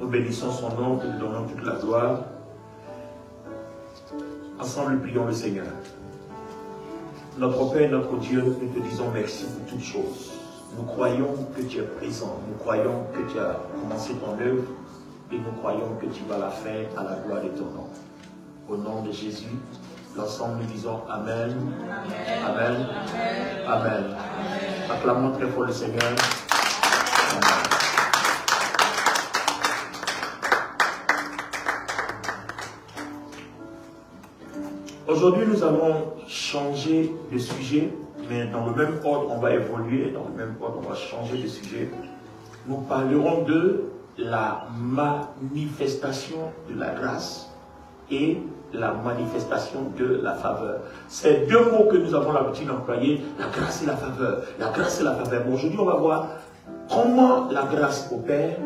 Nous bénissons son nom et lui donnons toute la gloire. Ensemble, prions le Seigneur. Notre Père et notre Dieu, nous te disons merci pour toutes choses. Nous croyons que tu es présent. Nous croyons que tu as commencé ton œuvre et nous croyons que tu vas la faire à la gloire de ton nom. Au nom de Jésus, l'ensemble nous disons Amen. Amen. Amen. Amen. Acclamons très fort le Seigneur. Amen. Aujourd'hui, nous allons changer de sujet, mais dans le même ordre, on va évoluer, dans le même ordre, on va changer de sujet. Nous parlerons de la manifestation de la grâce et la manifestation de la faveur. C'est deux mots que nous avons l'habitude d'employer, la grâce et la faveur. La grâce et la faveur. Bon, aujourd'hui, on va voir comment la grâce opère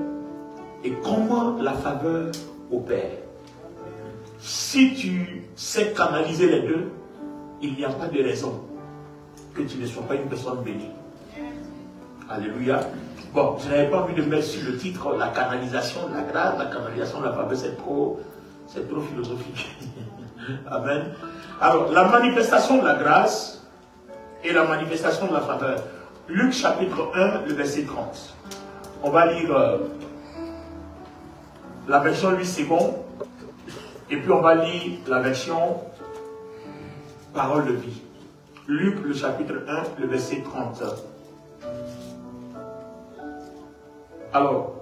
et comment la faveur opère. Si tu sais canaliser les deux, il n'y a pas de raison que tu ne sois pas une personne bénie. Alléluia. Bon, je n'avais pas envie de mettre sur le titre la canalisation de la grâce, la canalisation de la faveur, c'est trop philosophique. Amen. Alors, la manifestation de la grâce et la manifestation de la faveur. Luc chapitre 1, le verset 30. On va lire la version 8 secondes. Et puis on va lire la version parole de vie. Luc, le chapitre 1, le verset 30. Alors,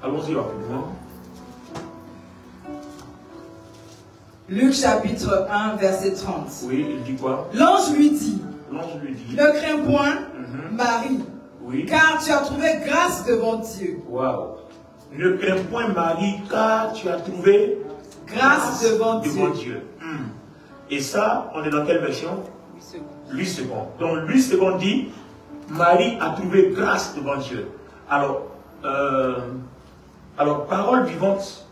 allons-y rapidement. Luc chapitre 1, verset 30. Oui, il dit quoi? L'ange lui dit, ne crains point, Marie. Oui. Car tu as trouvé grâce devant Dieu. Waouh. Ne crains point Marie, car tu as trouvé grâce devant Dieu. Et ça, on est dans quelle version? 8 secondes. Donc 8 secondes dit, Marie a trouvé grâce devant Dieu. Alors, parole vivante.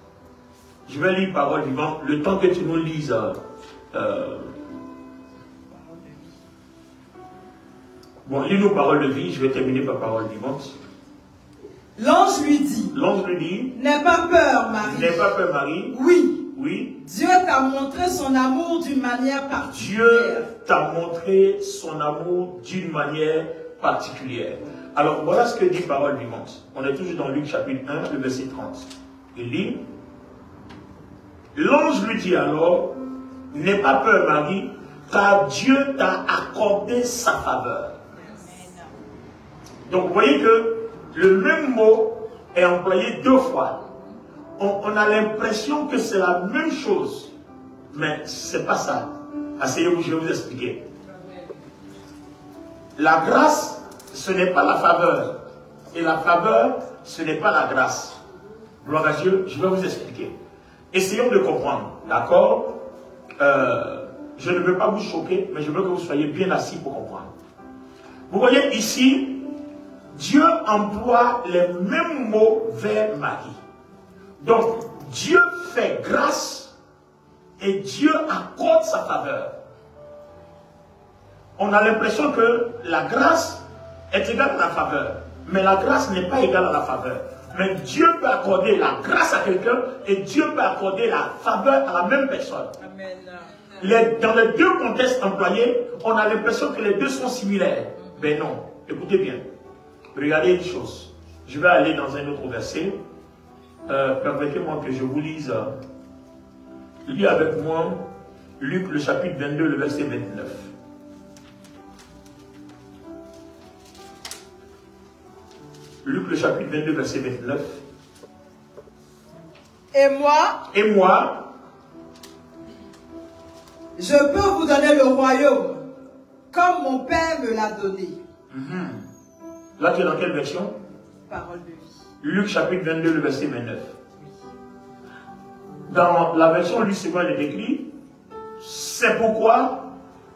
Je vais lire parole vivante. Le temps que tu nous lises. Bon, lis-nous parole de vie, je vais terminer par parole vivante. L'ange lui dit, n'aie pas peur, Marie. N'aie pas peur, Marie. Oui. Dieu t'a montré son amour d'une manière particulière. Dieu t'a montré son amour d'une manière particulière. Alors, voilà ce que dit parole vivante. On est toujours dans Luc chapitre 1, le verset 30. Il dit, l'ange lui dit alors, n'aie pas peur, Marie, car Dieu t'a accordé sa faveur. Donc, vous voyez que le même mot est employé deux fois. On a l'impression que c'est la même chose, mais ce n'est pas ça. Asseyez-vous, je vais vous expliquer. La grâce, ce n'est pas la faveur. Et la faveur, ce n'est pas la grâce. Gloire à Dieu, je vais vous expliquer. Essayons de comprendre, d'accord? Je ne veux pas vous choquer, mais je veux que vous soyez bien assis pour comprendre. Vous voyez ici, Dieu emploie les mêmes mots vers Marie. Donc, Dieu fait grâce et Dieu accorde sa faveur. On a l'impression que la grâce est égale à la faveur. Mais la grâce n'est pas égale à la faveur. Mais Dieu peut accorder la grâce à quelqu'un et Dieu peut accorder la faveur à la même personne. Amen. Dans les deux contextes employés, on a l'impression que les deux sont similaires. Mais non, écoutez bien. Regardez une chose. Je vais aller dans un autre verset. Permettez-moi que je vous lise. Lis avec moi Luc le chapitre 22, le verset 29. Luc le chapitre 22, verset 29. Et moi, je peux vous donner le royaume, comme mon Père me l'a donné. Là, tu es dans quelle version? Parole de vie. Luc chapitre 22, le verset 29. Dans la version Luc, c'est quoi il est écrit? C'est pourquoi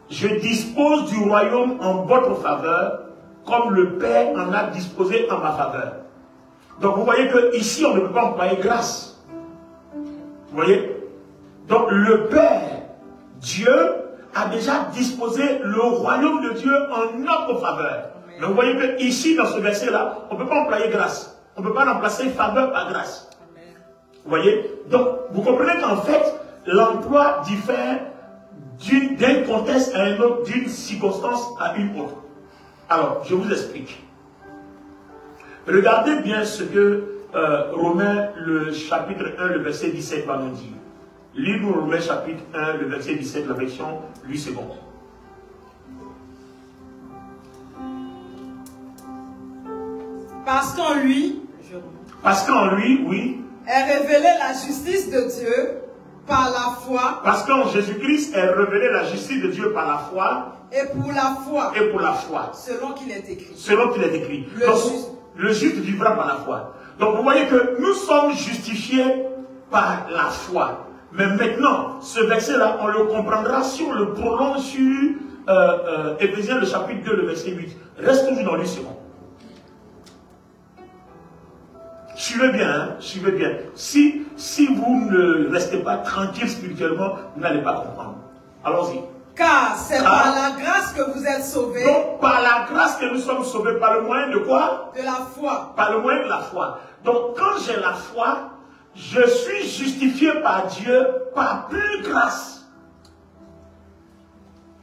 je dispose du royaume en votre faveur, comme le Père en a disposé en ma faveur. Donc vous voyez que ici on ne peut pas employer grâce. Vous voyez? Donc le Père, Dieu, a déjà disposé le royaume de Dieu en notre faveur. Mais vous voyez que ici, dans ce verset-là, on ne peut pas employer grâce. On ne peut pas remplacer faveur par grâce. Amen. Vous voyez? Donc, vous comprenez qu'en fait, l'emploi diffère d'un contexte à un autre, d'une circonstance à une autre. Alors, je vous explique. Regardez bien ce que Romains, le chapitre 1, le verset 17 va nous dire. Lis-nous Romains chapitre 1, le verset 17, la version 8 secondes. Parce qu'en lui, oui, est révélée la justice de Dieu par la foi. Parce qu'en Jésus-Christ est révélée la justice de Dieu par la foi. Et pour la foi. Et pour la foi. Selon qu'il est écrit. Selon qu'il est écrit. Le juste vivra par la foi. Donc vous voyez que nous sommes justifiés par la foi. Mais maintenant, ce verset-là, on le comprendra si on le prolonge sur Éphésiens le chapitre 2, le verset 8. Reste toujours dans lui second. Suivez bien, hein, suivez bien. Si vous ne restez pas tranquille spirituellement, vous n'allez pas comprendre. Allons-y. Car c'est par la grâce que vous êtes sauvés. Donc, par la grâce que nous sommes sauvés, par le moyen de quoi? De la foi. Par le moyen de la foi. Donc, quand j'ai la foi, je suis justifié par Dieu par pure grâce.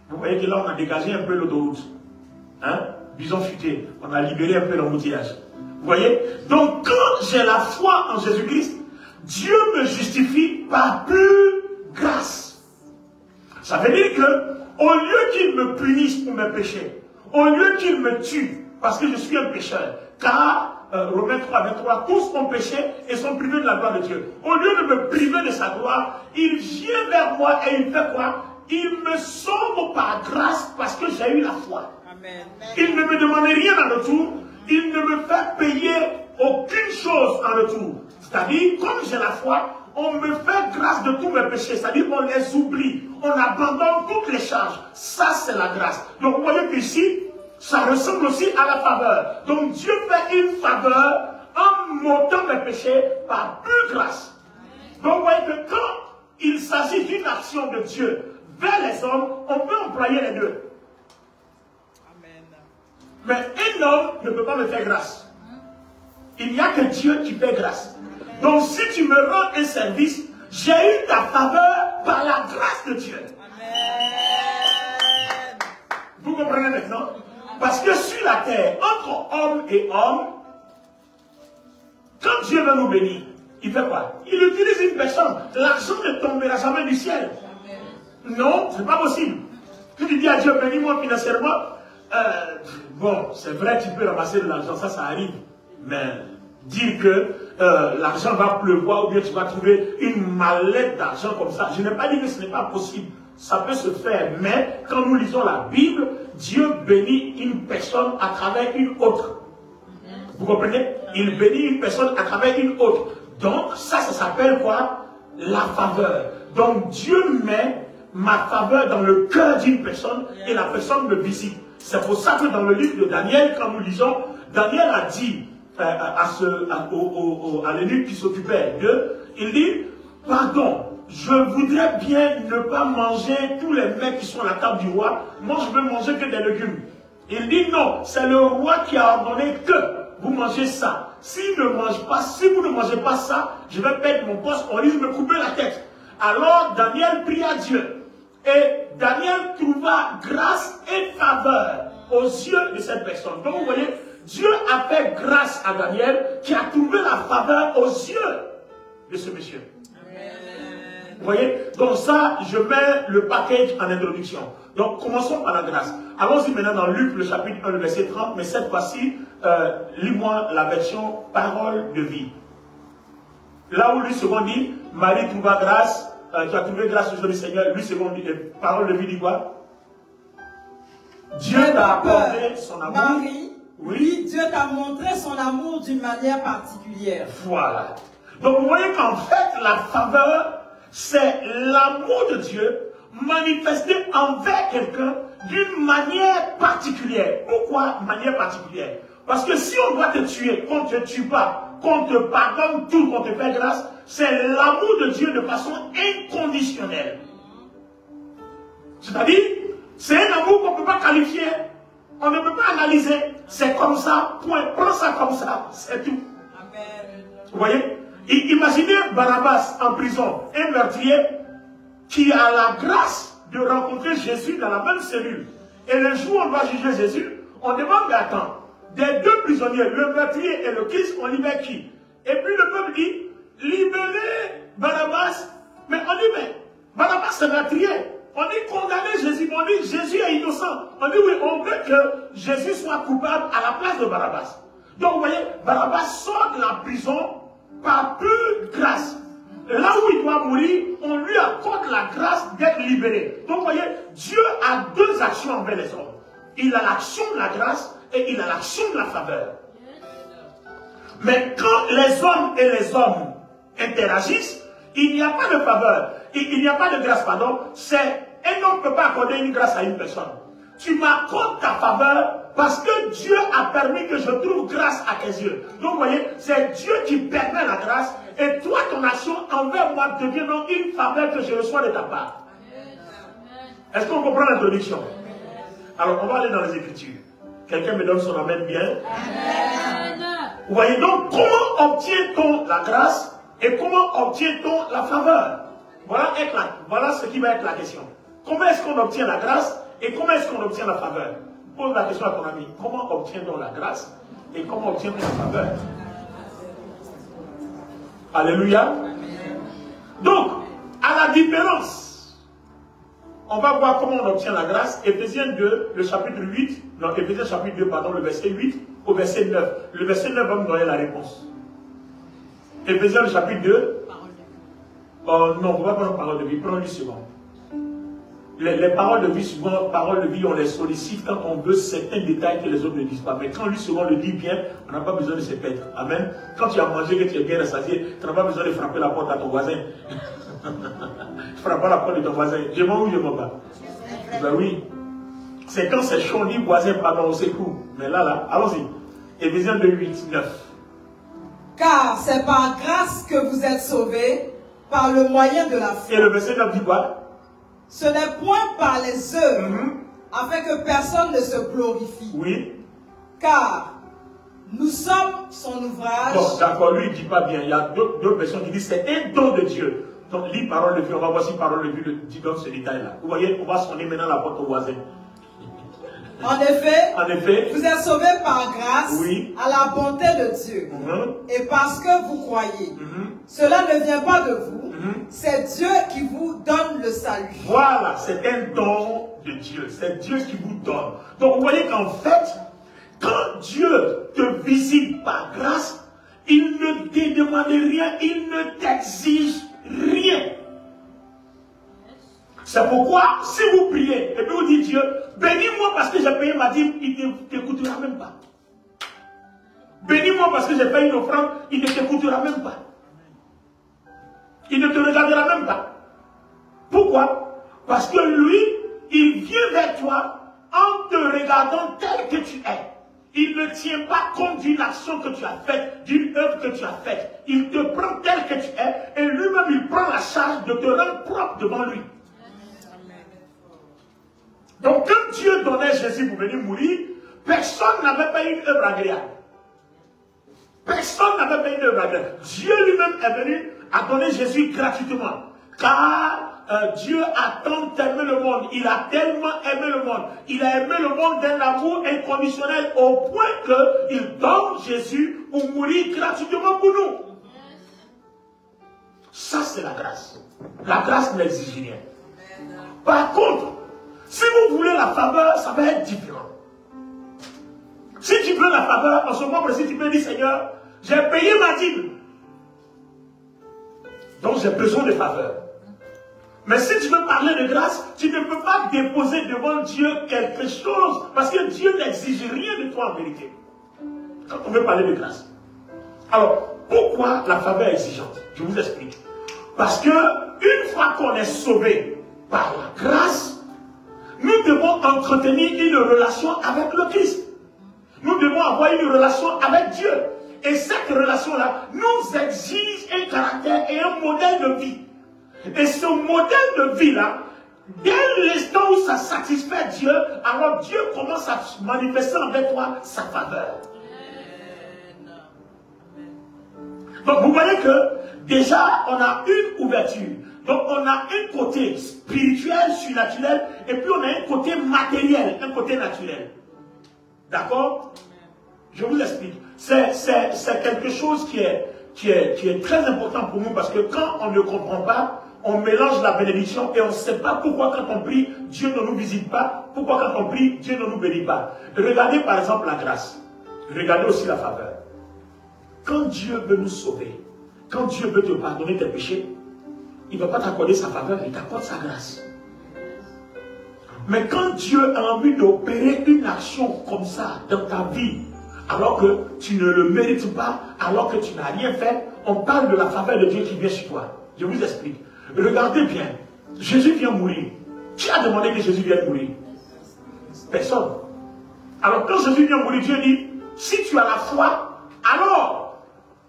Vous voyez que là, on a dégagé un peu l'autoroute. Hein? Bison futé. On a libéré un peu l'embouteillage. Vous voyez? Donc, quand j'ai la foi en Jésus-Christ, Dieu me justifie par pure grâce. Ça veut dire que, au lieu qu'il me punisse pour mes péchés, au lieu qu'il me tue, parce que je suis un pécheur, car, Romains 3, 23, tous ont péché et sont privés de la gloire de Dieu. Au lieu de me priver de sa gloire, il vient vers moi et il fait quoi? Il me sauve par grâce parce que j'ai eu la foi. Amen. Il ne me demande rien en retour. Il ne me fait payer aucune chose en retour. C'est-à-dire, comme j'ai la foi, on me fait grâce de tous mes péchés. C'est-à-dire qu'on les oublie. On abandonne toutes les charges. Ça, c'est la grâce. Donc, vous voyez qu'ici, ça ressemble aussi à la faveur. Donc, Dieu fait une faveur en m'ôtant mes péchés par pure grâce. Donc, vous voyez que quand il s'agit d'une action de Dieu vers les hommes, on peut employer les deux. Mais un homme ne peut pas me faire grâce. Il n'y a que Dieu qui fait grâce. Donc si tu me rends un service, j'ai eu ta faveur par la grâce de Dieu. Amen. Vous comprenez maintenant? Parce que sur la terre, entre homme et homme, quand Dieu veut nous bénir, il fait quoi? Il utilise une personne. L'argent ne tombera jamais du ciel. Non, ce n'est pas possible. Tu dis à Dieu, bénis-moi financièrement. Bon, c'est vrai, tu peux ramasser de l'argent, ça arrive. Mais dire que l'argent va pleuvoir ou bien tu vas trouver une mallette d'argent comme ça, je n'ai pas dit que ce n'est pas possible. Ça peut se faire, mais quand nous lisons la Bible, Dieu bénit une personne à travers une autre. Vous comprenez? Il bénit une personne à travers une autre. Donc, ça s'appelle quoi? La faveur. Donc, Dieu met ma faveur dans le cœur d'une personne et la personne me visite. C'est pour ça que dans le livre de Daniel, quand nous lisons, Daniel a dit à l'eunuque qui s'occupait d'eux, il dit, pardon, je voudrais bien ne pas manger tous les mets qui sont à la table du roi, moi je veux manger que des légumes. Il dit non, c'est le roi qui a ordonné que vous mangez ça. Si vous ne mangez pas ça, je vais perdre mon poste, on risque de me couper la tête. Alors Daniel pria Dieu. Et Daniel trouva grâce et faveur aux yeux de cette personne. Donc vous voyez, Dieu a fait grâce à Daniel qui a trouvé la faveur aux yeux de ce monsieur. Amen. Vous voyez, donc ça, je mets le package en introduction. Donc commençons par la grâce. Allons-y maintenant dans Luc, le chapitre 1, le verset 30, mais cette fois-ci, lis-moi la version parole de vie. Là où lui second dit, Marie trouva grâce, tu as trouvé grâce au du Seigneur, lui second dit, parole de vie dit quoi? Dieu t'a accordé son amour. Marie, oui, Dieu t'a montré son amour d'une manière particulière. Voilà. Donc vous voyez qu'en fait, la faveur, c'est l'amour de Dieu manifesté envers quelqu'un d'une manière particulière. Pourquoi manière particulière? Parce que si on doit te tuer, qu'on ne te tue pas, qu'on te pardonne tout, qu'on te fait grâce, c'est l'amour de Dieu de façon inconditionnelle. C'est-à-dire, c'est un amour qu'on ne peut pas qualifier. On ne peut pas analyser. C'est comme ça, point. Prends ça comme ça, c'est tout. Amen. Vous voyez? Imaginez Barabbas en prison, un meurtrier qui a la grâce de rencontrer Jésus dans la même cellule. Et le jour où on va juger Jésus, on demande, mais attends, des deux prisonniers, le meurtrier et le Christ, on libère qui? Et puis le peuple dit, libérez Barabbas. Mais on dit, mais Barabbas c'est meurtrier. On dit condamner Jésus, on dit Jésus est innocent. On dit oui, on veut que Jésus soit coupable à la place de Barabbas. Donc vous voyez, Barabbas sort de la prison par pure grâce. Là où il doit mourir, on lui accorde la grâce d'être libéré. Donc vous voyez, Dieu a deux actions envers les hommes. Il a l'action de la grâce et il a l'action de la faveur. Mais quand les hommes et les hommes interagissent, il n'y a pas de faveur, il n'y a pas de grâce, pardon. Un homme ne peut pas accorder une grâce à une personne. Tu m'accordes ta faveur parce que Dieu a permis que je trouve grâce à tes yeux. Donc vous voyez, c'est Dieu qui permet la grâce et toi, ton action envers moi devient donc une faveur que je reçois de ta part. Est-ce qu'on comprend l'introduction? Alors on va aller dans les Écritures. Quelqu'un me donne son amen bien. Amen. Vous voyez donc comment obtient-on la grâce et comment obtient-on la faveur? Voilà ce qui va être la question. Comment est-ce qu'on obtient la grâce et comment est-ce qu'on obtient la faveur? Pose la question à ton ami. Comment obtient-on la grâce et comment obtient-on la faveur? Alléluia. Donc, à la différence, on va voir comment on obtient la grâce. Éphésiens 2, le chapitre 8, non, Éphésiens chapitre 2, pardon, le verset 8 au verset 9. Le verset 9 va me donner la réponse. Éphésiens le chapitre 2. Oh non, on ne va pas prendre parole de vie, prenons une seconde. Les paroles de vie, souvent, paroles de vie, on les sollicite quand on veut certains détails que les autres ne disent pas. Mais quand lui, souvent, le dit bien, on n'a pas besoin de se perdre. Amen. Quand tu as mangé, que tu es bien rassasié, tu n'as pas besoin de frapper la porte à ton voisin. Tu frappes pas la porte de ton voisin. Je m'en ou je m'en bats? Ben oui. C'est quand c'est chaud, on dit voisin, pardon, au secours. Mais là, allons-y. Éphésiens 2, 8, 9. Car c'est par grâce que vous êtes sauvés, par le moyen de la foi. Et le verset 9 dit quoi? Ce n'est point par les œuvres, afin que personne ne se glorifie. Oui. Car nous sommes son ouvrage. Bon, d'accord, lui il ne dit pas bien. Il y a d'autres personnes qui disent c'est un don de Dieu. Donc, lis parole de vie, on va voir si parole de vie dit dans ce détail-là. Vous voyez, on va sonner maintenant la porte au voisin. En effet, vous êtes sauvés par grâce, oui, à la bonté de Dieu. Et parce que vous croyez. Cela ne vient pas de vous, c'est Dieu qui vous donne le salut. Voilà, c'est un don de Dieu. C'est Dieu qui vous donne. Donc vous voyez qu'en fait, quand Dieu te visite par grâce, il ne te demande rien, il ne t'exige rien. C'est pourquoi, si vous priez, et puis vous dites Dieu, bénis-moi parce que j'ai payé ma dîme, il ne t'écoutera même pas. Bénis-moi parce que j'ai payé une offrande, il ne t'écoutera même pas. Il ne te regardera même pas. Pourquoi? Parce que lui, il vient vers toi en te regardant tel que tu es. Il ne tient pas compte d'une action que tu as faite, d'une œuvre que tu as faite. Il te prend tel que tu es et lui-même il prend la charge de te rendre propre devant lui. Donc quand Dieu donnait Jésus pour venir mourir, personne n'avait pas une œuvre agréable. Personne n'avait pas une œuvre agréable. Dieu lui-même est venu à donner Jésus gratuitement. Car Dieu a tant aimé le monde. Il a tellement aimé le monde. Il a aimé le monde d'un amour inconditionnel au point qu'il donne Jésus pour mourir gratuitement pour nous. Ça c'est la grâce. La grâce n'exige rien. Par contre, si vous voulez la faveur, ça va être différent. Si tu veux la faveur, en ce moment précis, tu peux dire Seigneur, j'ai payé ma dîme. Donc j'ai besoin de faveur. Mais si tu veux parler de grâce, tu ne peux pas déposer devant Dieu quelque chose, parce que Dieu n'exige rien de toi en vérité. Quand on veut parler de grâce. Alors, pourquoi la faveur est exigeante? Je vous explique. Parce que une fois qu'on est sauvé par la grâce, nous devons entretenir une relation avec le Christ. Nous devons avoir une relation avec Dieu. Et cette relation-là nous exige un caractère et un modèle de vie. Et ce modèle de vie-là, Dès l'instant où ça satisfait Dieu, alors Dieu commence à manifester avec toi sa faveur. Donc vous voyez que déjà on a une ouverture. Donc on a un côté spirituel, surnaturel, et puis on a un côté matériel, un côté naturel. D'accord? Je vous explique. C'est quelque chose qui est très important pour nous, parce que quand on ne comprend pas, on mélange la bénédiction et on ne sait pas pourquoi quand on prie, Dieu ne nous visite pas, pourquoi quand on prie, Dieu ne nous bénit pas. Regardez par exemple la grâce. Regardez aussi la faveur. Quand Dieu veut nous sauver, quand Dieu veut te pardonner tes péchés, il ne va pas t'accorder sa faveur, il t'accorde sa grâce. Mais quand Dieu a envie d'opérer une action comme ça dans ta vie, alors que tu ne le mérites pas, alors que tu n'as rien fait, on parle de la faveur de Dieu qui vient sur toi. Je vous explique. Regardez bien. Jésus vient mourir. Qui a demandé que Jésus vienne mourir? Personne. Alors quand Jésus vient mourir, Dieu dit, si tu as la foi, alors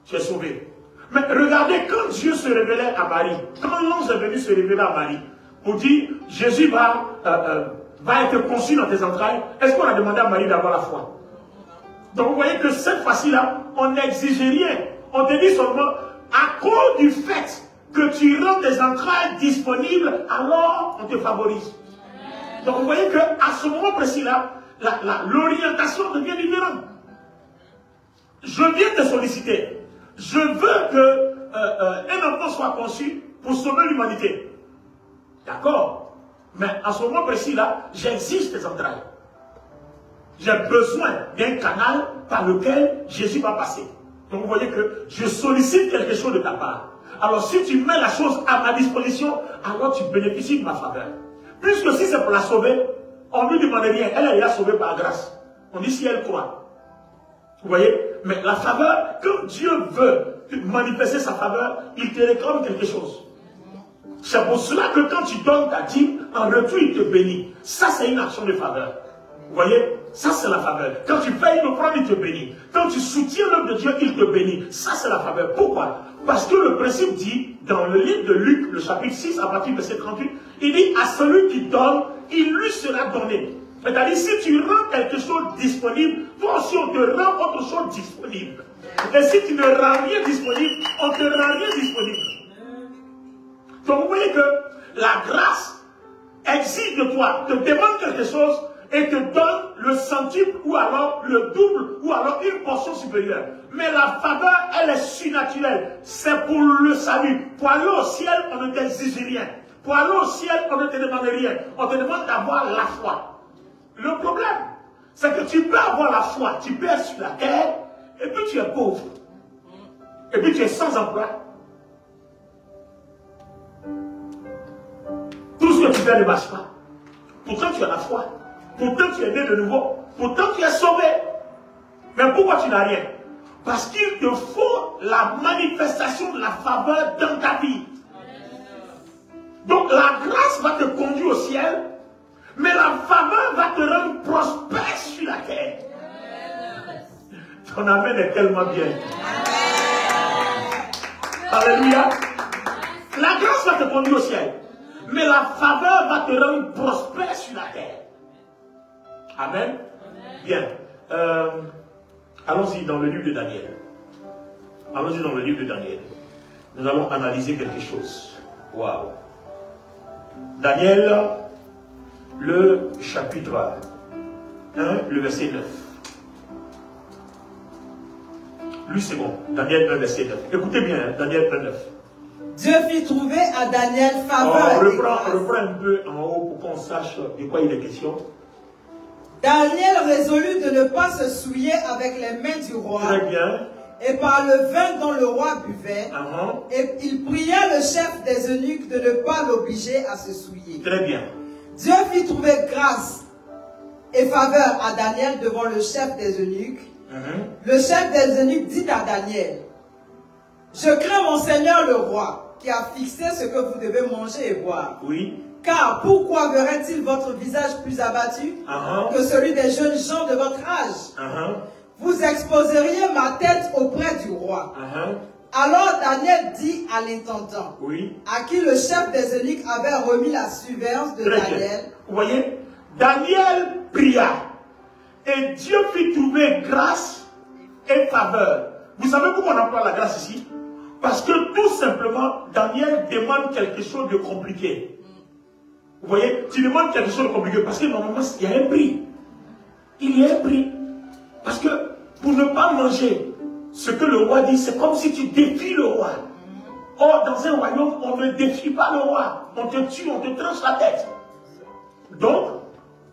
tu es sauvé. Mais regardez, quand Dieu se révélait à Marie, quand l'ange est venu se révéler à Marie, pour dire, Jésus va être conçu dans tes entrailles, est-ce qu'on a demandé à Marie d'avoir la foi? Donc vous voyez que cette fois-ci-là, on n'exige rien. On te dit seulement, à cause du fait que tu rends tes entrailles disponibles, alors on te favorise. Donc vous voyez qu'à ce moment précis-là, l'orientation devient différente. Je viens te solliciter. Je veux qu'un enfant soit conçu pour sauver l'humanité. D'accord? Mais à ce moment précis-là, j'exige tes entrailles. J'ai besoin d'un canal par lequel Jésus va passer. Donc vous voyez que je sollicite quelque chose de ta part. Alors si tu mets la chose à ma disposition, alors tu bénéficies de ma faveur. Puisque si c'est pour la sauver, on ne lui demande rien. Elle est déjà sauvée par grâce. On dit si elle croit. Vous voyez? Mais la faveur, quand Dieu veut manifester sa faveur, il te réclame quelque chose. C'est pour cela que quand tu donnes ta dîme, en retour il te bénit. Ça c'est une action de faveur. Vous voyez? Ça c'est la faveur. Quand tu payes une offrande, il te bénit. Quand tu soutiens l'œuvre de Dieu, il te bénit. Ça c'est la faveur. Pourquoi? Parce que le principe dit, dans le livre de Luc, le chapitre 6, à partir du verset 38, il dit, à celui qui donne, il lui sera donné. C'est-à-dire, si tu rends quelque chose disponible, toi aussi on te rend autre chose disponible. Et si tu ne rends rien disponible, on te rend rien disponible. Donc vous voyez que la grâce exige de toi, te demande quelque chose et te donne le centime ou alors le double ou alors une portion supérieure. Mais la faveur, elle est surnaturelle. C'est pour le salut. Pour aller au ciel, on ne t'exige rien. Pour aller au ciel, on ne te demande rien. On te demande d'avoir la foi. Le problème, c'est que tu peux avoir la foi, tu peux être sur la terre, et puis tu es pauvre. Et puis tu es sans emploi. Tout ce que tu fais ne marche pas. Pourtant tu as la foi. Pourtant tu es né de nouveau. Pourtant tu es sauvé. Mais pourquoi tu n'as rien? Parce qu'il te faut la manifestation de la faveur dans ta vie. Donc la grâce va te conduire au ciel, mais la faveur va te rendre prospère sur la terre. Ton amen est tellement bien. Alléluia. La grâce va te conduire au ciel, mais la faveur va te rendre prospère sur la terre. Amen. Bien. Allons-y dans le livre de Daniel. Allons-y dans le livre de Daniel. Nous allons analyser quelque chose. Waouh. Daniel, le chapitre 1, le verset 9. Lui, c'est bon. Daniel 1, verset 9. Écoutez bien, Daniel 1, 9. Dieu fit trouver à Daniel faveur. On reprend un peu en haut pour qu'on sache de quoi il est question. Daniel résolut de ne pas se souiller avec les mains du roi. Très bien. Et par le vin dont le roi buvait, et il pria le chef des eunuques de ne pas l'obliger à se souiller. Très bien. Dieu fit trouver grâce et faveur à Daniel devant le chef des eunuques. Le chef des eunuques dit à Daniel, je crains mon Seigneur le roi, qui a fixé ce que vous devez manger et boire. Oui. Car pourquoi verrait-il votre visage plus abattu que celui des jeunes gens de votre âge? Vous exposeriez ma tête auprès du roi. Alors Daniel dit à l'intendant, oui, à qui le chef des eunuques avait remis la surveillance de Daniel. Vous voyez, Daniel pria et Dieu fit trouver grâce et faveur. Vous savez pourquoi on emploie la grâce ici? Parce que tout simplement, Daniel demande quelque chose de compliqué. Vous voyez, tu demandes quelque chose de compliqué parce que normalement, il y a un prix. Il y a un prix. Parce que pour ne pas manger ce que le roi dit, c'est comme si tu défies le roi. Or, dans un royaume, on ne défie pas le roi. On te tue, on te tranche la tête. Donc,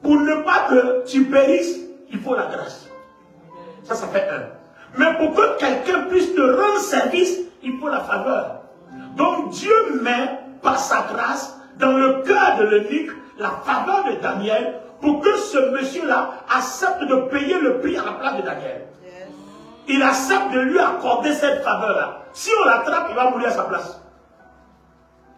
pour ne pas que tu périsses, il faut la grâce. Ça fait un. Mais pour que quelqu'un puisse te rendre service, il faut la faveur. Donc, Dieu met par sa grâce dans le cœur de l'eunuque la faveur de Daniel pour que ce monsieur-là accepte de payer le prix à la place de Daniel. Il accepte de lui accorder cette faveur-là. Si on l'attrape, il va mourir à sa place.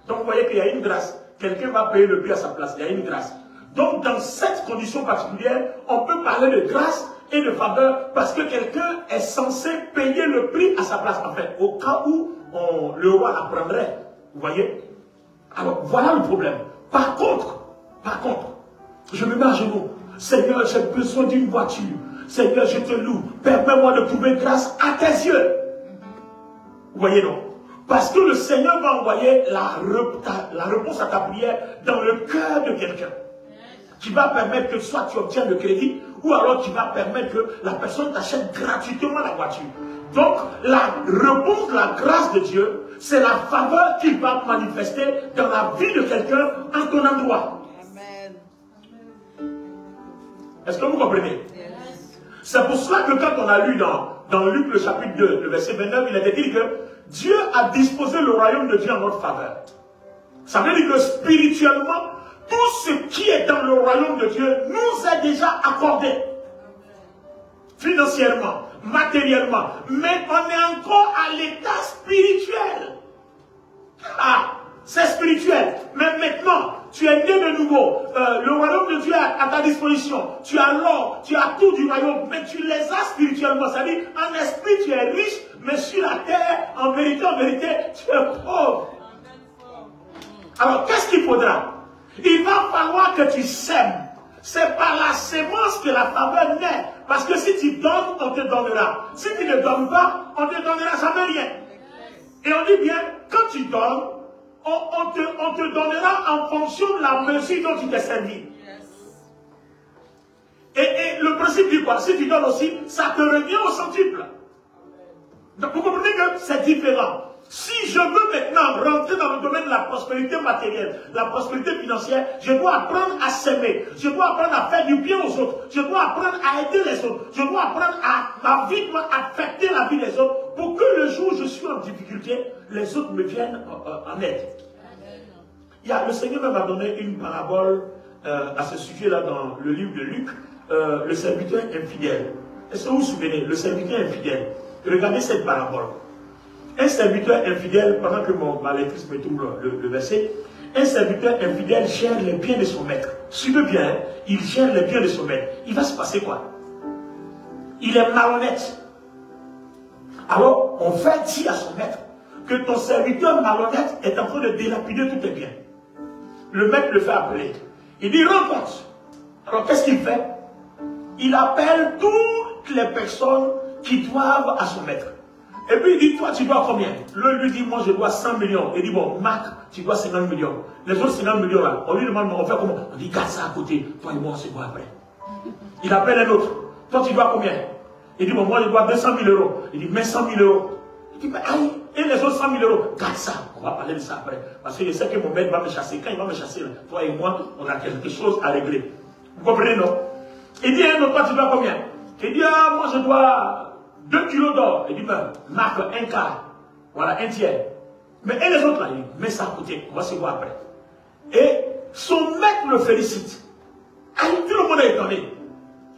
Donc vous voyez qu'il y a une grâce. Quelqu'un va payer le prix à sa place. Il y a une grâce. Donc dans cette condition particulière, on peut parler de grâce et de faveur parce que quelqu'un est censé payer le prix à sa place. En fait, au cas où le roi la prendrait. Vous voyez? Alors voilà le problème. Par contre, je me mets à genoux. Seigneur, j'ai besoin d'une voiture. Seigneur, je te loue. Permets-moi de trouver grâce à tes yeux. Vous voyez, non? Parce que le Seigneur va envoyer la réponse à ta prière dans le cœur de quelqu'un. Qui va permettre que soit tu obtiens le crédit, ou alors qui va permettre que la personne t'achète gratuitement la voiture. Donc, la réponse de la grâce de Dieu, c'est la faveur qu'il va manifester dans la vie de quelqu'un en ton endroit. Amen. Est-ce que vous comprenez? C'est pour cela que quand on a lu dans Luc le chapitre 2, le verset 29, il a été dit que Dieu a disposé le royaume de Dieu en notre faveur. Ça veut dire que spirituellement, tout ce qui est dans le royaume de Dieu nous est déjà accordé. Financièrement, matériellement. Mais on est encore à l'état spirituel. Ah, c'est spirituel. Mais maintenant, tu es né de nouveau. Le royaume de Dieu est à ta disposition. Tu as l'or, tu as tout du royaume, mais tu les as spirituellement. C'est-à-dire, en esprit, tu es riche, mais sur la terre, en vérité, tu es pauvre. Alors, qu'est-ce qu'il faudra? Il va falloir que tu sèmes. C'est par la sémence que la faveur naît. Parce que si tu donnes, on te donnera. Si tu ne donnes pas, on ne te donnera jamais rien. Et on dit bien, quand tu donnes, on te donnera en fonction de la mesure dont tu t'es servi. Et le principe dit quoi? Si tu donnes aussi, ça te revient au centuple. Donc vous comprenez que c'est différent. Si je veux maintenant rentrer dans le domaine de la prospérité matérielle, la prospérité financière, je dois apprendre à s'aimer. Je dois apprendre à faire du bien aux autres. Je dois apprendre à aider les autres. Je dois apprendre à ma vie doit affecter la vie des autres pour que le jour où je suis en difficulté, les autres me viennent en aide. Le Seigneur m'a donné une parabole à ce sujet-là dans le livre de Luc, le serviteur infidèle. Est-ce que vous vous souvenez, le serviteur infidèle? Regardez cette parabole. Un serviteur infidèle, pendant que ma lectrice me trouve le verset, un serviteur infidèle gère les biens de son maître. Suivez bien, il gère les biens de son maître. Il va se passer quoi? Il est malhonnête. Alors, on fait dire à son maître que ton serviteur malhonnête est en train de dilapider tous tes biens. Le maître le fait appeler. Il dit, rends compte. Alors, qu'est-ce qu'il fait? Il appelle toutes les personnes qui doivent à son maître. Et puis il dit, toi tu dois combien? L'un lui dit, moi je dois 100 millions. Il dit, bon, Marc, tu dois 50 millions. Les autres 50 millions là, on lui demande, on fait comment? On dit, garde ça à côté, toi et moi on se voit après. Il appelle un autre, toi tu dois combien? Il dit, bon, moi je dois 200 000 euros. Il dit, mais 100 000 euros. Il dit, mais aïe, et les autres 100 000 euros, garde ça, on va parler de ça après. Parce que je sais que mon maître va me chasser. Quand il va me chasser, là, toi et moi, on a quelque chose à régler. Vous comprenez, non? Il dit, un autre, toi tu dois combien? Il dit, ah, moi je dois 2 kilos d'or. Il dit, ben, Marc, un quart. Voilà, un tiers. Mais et les autres là, il dit, mets ça à côté, on va se voir après. Et son maître le félicite. Aïe, tout le monde est étonné.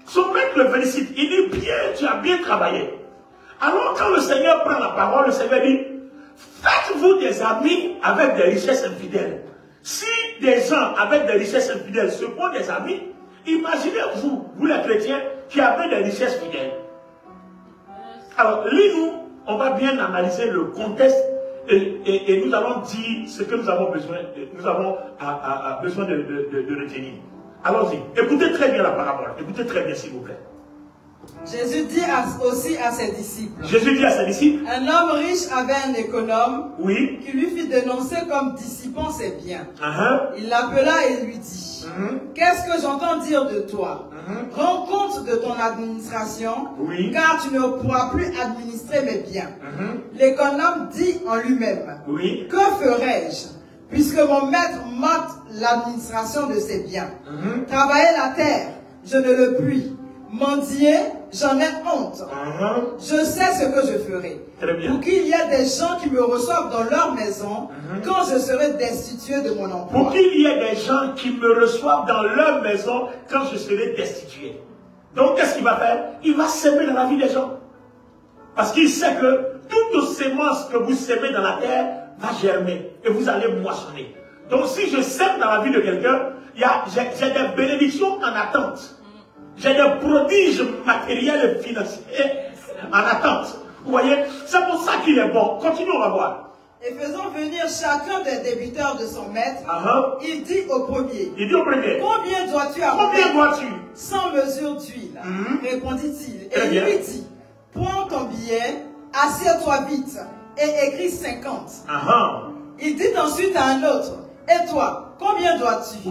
Son maître le félicite. Il dit, bien, tu as bien travaillé. Alors quand le Seigneur prend la parole, le Seigneur dit, faites-vous des amis avec des richesses infidèles. Si des gens avec des richesses infidèles se font des amis, imaginez-vous, vous les chrétiens, qui avez des richesses fidèles. Alors, lis-nous on va bien analyser le contexte et nous allons dire ce que nous avons besoin, besoin de retenir. Allons-y. Écoutez très bien la parabole. Écoutez très bien, s'il vous plaît. Jésus dit aussi à ses disciples. Jésus dit à ses disciples. Un homme riche avait un économe, oui, qui lui fit dénoncer comme dissipant ses biens. Il l'appela et lui dit, qu'est-ce que j'entends dire de toi? Rends compte de ton administration, oui, car tu ne pourras plus administrer mes biens. L'économe dit en lui-même, oui, que ferai-je, puisque mon maître m'ôte l'administration de ses biens? Travailler la terre, je ne le puis. Mendier, j'en ai honte. Je sais ce que je ferai. Pour qu'il y ait des gens qui me reçoivent dans leur maison quand je serai destitué de mon emploi. Pour qu'il y ait des gens qui me reçoivent dans leur maison quand je serai destitué. Donc, qu'est-ce qu'il va faire? Il va s'aimer dans la vie des gens. Parce qu'il sait que toute sémence que vous sémez dans la terre va germer et vous allez moissonner. Donc, si je sème dans la vie de quelqu'un, j'ai des bénédictions en attente. J'ai des prodiges matériels et financiers en attente. Vous voyez, c'est pour ça qu'il est bon. Continuons, on va voir. Et faisant venir chacun des débiteurs de son maître, il dit au premier. Combien dois-tu avoir? 100 mesures d'huile, répondit-il. Et il lui dit, prends ton billet, assieds-toi vite, et écris 50. Il dit ensuite à un autre, et toi, combien dois-tu?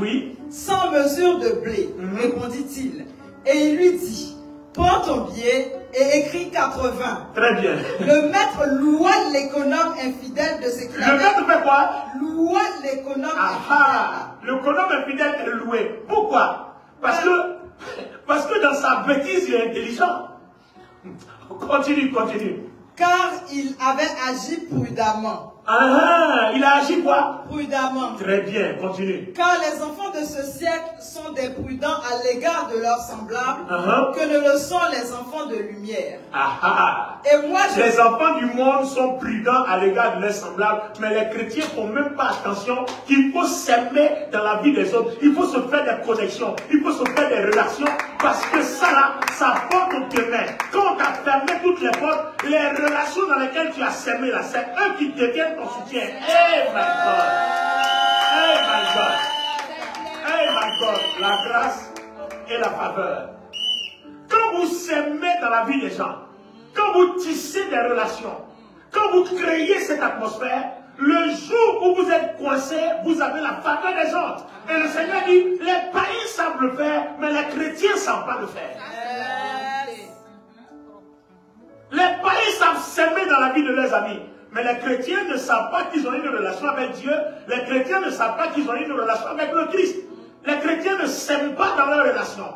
100 mesures de blé, répondit-il. Et il lui dit, prends ton billet et écris 80. Très bien. Le maître loua l'économe infidèle de ce qu'il avait. Le maître fait quoi? Loua l'économe infidèle. L'économe infidèle est loué. Pourquoi? Parce que dans sa bêtise, il est intelligent. Continue. Car il avait agi prudemment. Il a agi quoi? Prudemment. Très bien, continue. Car les enfants de ce siècle sont des prudents à l'égard de leurs semblables, que ne le sont les enfants de lumière. Et moi, les enfants du monde sont prudents à l'égard de leurs semblables, mais les chrétiens ne font même pas attention qu'il faut s'aimer dans la vie des autres. Il faut se faire des connexions, il faut se faire des relations, parce que ça là, ça porte au demain. Quand tu as fermé toutes les portes, les relations dans lesquelles tu as sémé là, c'est eux qui deviennent ton soutien. Hey my God! Hey my God! Hey my God! La grâce et la faveur. Quand vous s'aimez dans la vie des gens, quand vous tissez des relations, quand vous créez cette atmosphère, le jour où vous êtes coincé, vous avez la faveur des autres. Et le Seigneur dit, les païens savent le faire, mais les chrétiens ne savent pas le faire. Les païens savent s'aimer dans la vie de leurs amis. Mais les chrétiens ne savent pas qu'ils ont une relation avec Dieu. Les chrétiens ne savent pas qu'ils ont une relation avec le Christ. Les chrétiens ne s'aiment pas dans leur relation.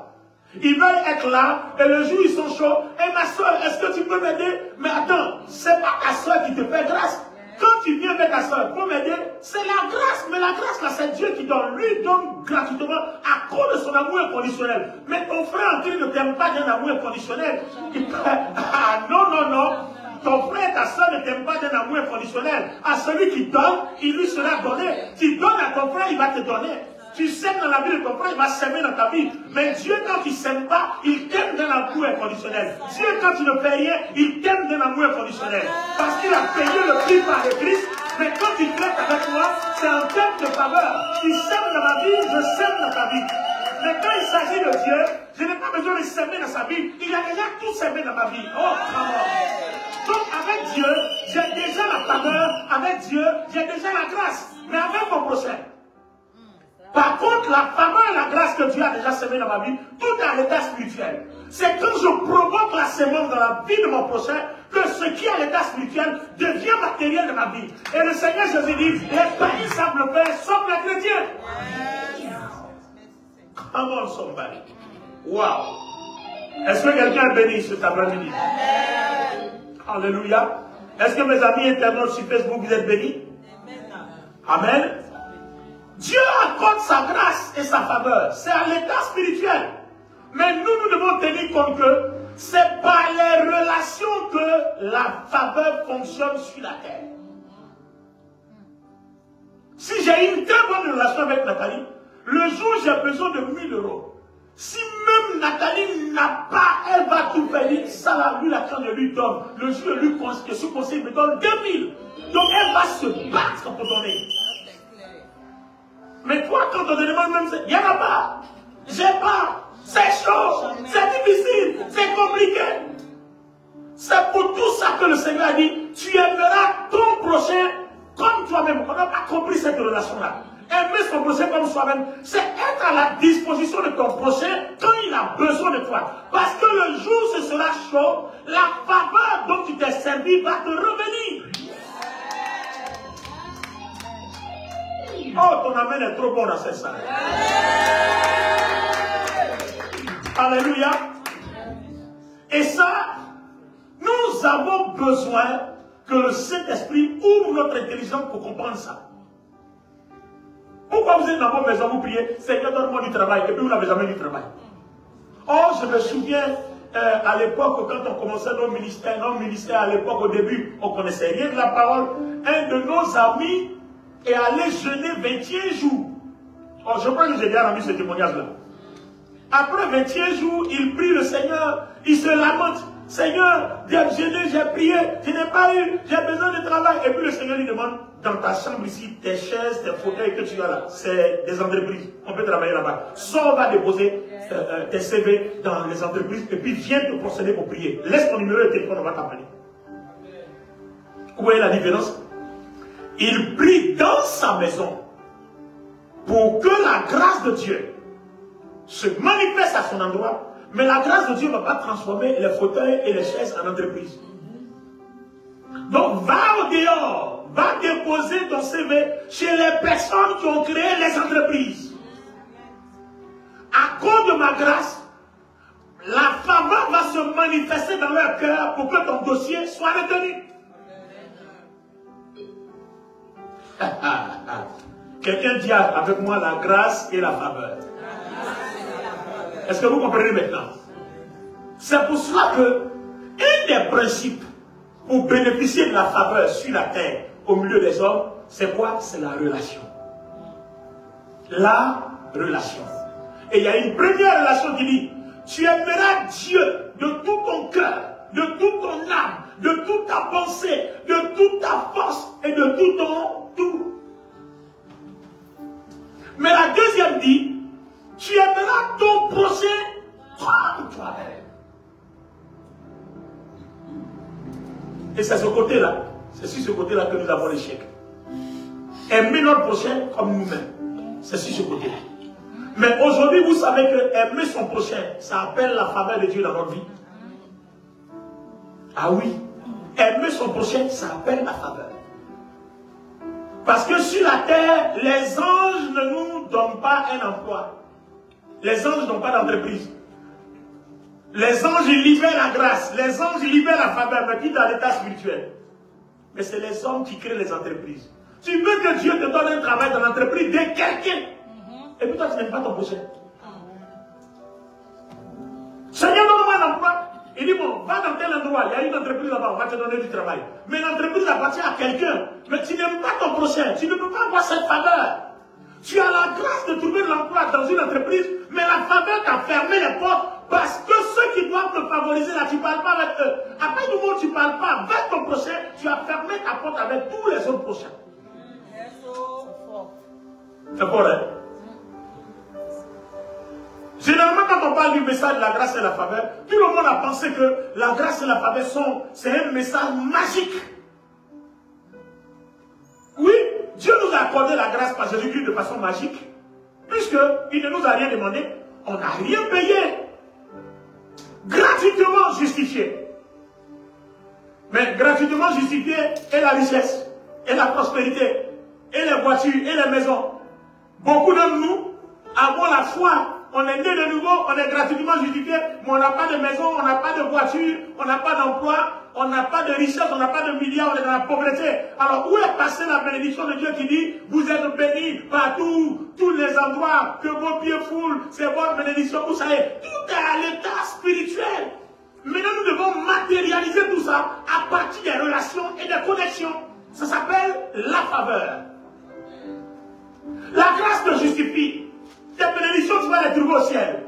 Ils veulent être là, et le jour ils sont chauds. Et ma soeur, est-ce que tu peux m'aider? Mais attends, c'est pas ta soeur qui te fait grâce. Quand tu viens avec ta soeur pour m'aider, c'est la grâce. Mais la grâce là, c'est Dieu qui donne. Lui donne gratuitement à cause de son amour inconditionnel. Mais ton frère en Christ ne t'aime pas d'un amour inconditionnel. Non. Ton frère et ta soeur ne t'aiment pas d'un amour inconditionnel. À celui qui donne, il lui sera donné. Tu donnes à ton frère, il va te donner. Tu sèmes dans la vie de ton frère, il va s'aimer dans ta vie. Mais Dieu, quand il ne s'aime pas, il t'aime d'un amour inconditionnel. Dieu, quand tu ne fais rien, il t'aime d'un amour inconditionnel. Parce qu'il a payé le prix par le Christ. Mais quand tu traites avec moi, c'est un terme de faveur. Tu sèmes dans ma vie, je sème dans ta vie. Mais quand il s'agit de Dieu, je n'ai pas besoin de s'aimer dans sa vie. Il a déjà tout s'aimé dans ma vie. Oh, come on. Donc avec Dieu, j'ai déjà la faveur. Avec Dieu, j'ai déjà la grâce. Mais avec mon prochain. Par contre, la faveur et la grâce que Dieu a déjà semé dans ma vie, tout est à l'état spirituel. C'est quand je provoque la semence dans la vie de mon prochain que ce qui est à l'état spirituel devient matériel de ma vie. Et le Seigneur Jésus dit, les païens savent le faire, sauf les chrétiens. Come on, somebody. Wow. Est-ce que quelqu'un est béni cet après-midi? Alléluia. Est-ce que mes amis internautes sur Facebook, vous êtes bénis? Amen. Dieu accorde sa grâce et sa faveur. C'est à l'état spirituel. Mais nous devons tenir compte que c'est par les relations que la faveur fonctionne sur la terre. Si j'ai une très bonne relation avec Nathalie, le jour où j'ai besoin de 1000 €, si même Nathalie n'a pas, elle va tout payer, ça ça là, lui, là, quand je lui donne, le jour où je suis conseillé, il me donne 2000. Donc elle va se battre pour ton nez. Mais toi, quand on te demande même, il n'y en a pas. J'ai pas. C'est chaud. C'est difficile. C'est compliqué. C'est pour tout ça que le Seigneur a dit, tu aimeras ton prochain comme toi-même. On n'a pas compris cette relation-là. Aimer son prochain comme soi-même, c'est être à la disposition de ton prochain quand il a besoin de toi. Parce que le jour où ce sera chaud, la faveur dont tu t'es servi va te revenir. Oh, ton amen est trop bon dans cette salle. Alléluia. Et ça, nous avons besoin que le Saint-Esprit ouvre notre intelligence pour comprendre ça. Pourquoi vous êtes dans vos maisons, vous priez, Seigneur, donne-moi du travail, et puis vous n'avez jamais du travail. Oh, je me souviens, à l'époque, quand on commençait nos ministères à l'époque, au début, on ne connaissait rien de la parole. Un de nos amis est allé jeûner 21 jours. Oh, je crois que j'ai déjà rendu ce témoignage-là. Après 21 jours, il prie le Seigneur, il se lamente. Seigneur, j'ai jeûné, j'ai prié, je n'ai pas eu, j'ai besoin de travail. Et puis le Seigneur lui demande, dans ta chambre ici, tes chaises, tes fauteuils que tu as là, c'est des entreprises. On peut travailler là-bas. Sors, va déposer tes CV dans les entreprises et puis viens te procéder pour prier. Laisse ton numéro de téléphone, on va t'appeler. Où est la différence? Il prie dans sa maison pour que la grâce de Dieu se manifeste à son endroit. Mais la grâce de Dieu ne va pas transformer les fauteuils et les chaises en entreprise. Donc, va au dehors, va déposer ton CV chez les personnes qui ont créé les entreprises. À cause de ma grâce, la faveur va se manifester dans leur cœur pour que ton dossier soit retenu. Quelqu'un dit avec moi la grâce et la faveur. Est-ce que vous comprenez maintenant? C'est pour cela que un des principes pour bénéficier de la faveur sur la terre au milieu des hommes, c'est quoi? C'est la relation. La relation. Et il y a une première relation qui dit, tu aimeras Dieu de tout ton cœur, de toute ton âme, de toute ta pensée, de toute ta force et de tout ton tout. Mais la deuxième dit, tu aimeras ton prochain comme toi-même. Et c'est ce côté-là, c'est sur ce côté-là que nous avons l'échec. Aimer notre prochain comme nous-mêmes. C'est sur ce côté-là. Mais aujourd'hui, vous savez que aimer son prochain, ça appelle la faveur de Dieu dans notre vie. Ah oui. Aimer son prochain, ça appelle la faveur. Parce que sur la terre, les anges ne nous donnent pas un emploi. Les anges n'ont pas d'entreprise. Les anges libèrent la grâce. Les anges libèrent la faveur, mais qui dans l'état spirituel. Mais c'est les hommes qui créent les entreprises. Tu veux que Dieu te donne un travail dans l'entreprise de quelqu'un. Et puis toi, tu n'aimes pas ton prochain. Seigneur, donne-moi un emploi. Il dit, bon, va dans tel endroit. Il y a une entreprise là-bas, on va te donner du travail. Mais l'entreprise appartient à quelqu'un. Mais tu n'aimes pas ton prochain. Tu ne peux pas avoir cette faveur. Tu as la grâce de trouver de l'emploi dans une entreprise, mais la faveur t'a fermé les portes parce que ceux qui doivent te favoriser là, tu ne parles pas avec eux. Après du moment où tu ne parles pas avec ton prochain, tu as fermé ta porte avec tous les autres prochains. C'est fort, hein? Généralement, quand on parle du message de la grâce et la faveur, tout le monde a pensé que la grâce et la faveur c'est un message magique. Oui, Dieu nous a accordé la grâce par Jésus-Christ de façon magique, puisqu'il ne nous a rien demandé, on n'a rien payé. Gratuitement justifié. Mais gratuitement justifié est la richesse, et la prospérité, et les voitures, et les maisons. Beaucoup de nous avons la foi. On est né de nouveau, on est gratuitement justifié, mais on n'a pas de maison, on n'a pas de voiture, on n'a pas d'emploi, on n'a pas de richesse, on n'a pas de milliards, on est dans la pauvreté. Alors où est passée la bénédiction de Dieu qui dit, vous êtes bénis partout, tous les endroits, que vos pieds foulent, c'est votre bénédiction, vous savez, tout est à l'état spirituel. Maintenant nous devons matérialiser tout ça à partir des relations et des connexions. Ça s'appelle la faveur. La grâce te justifie. Tes bénédictions, tu vas les trouver au ciel.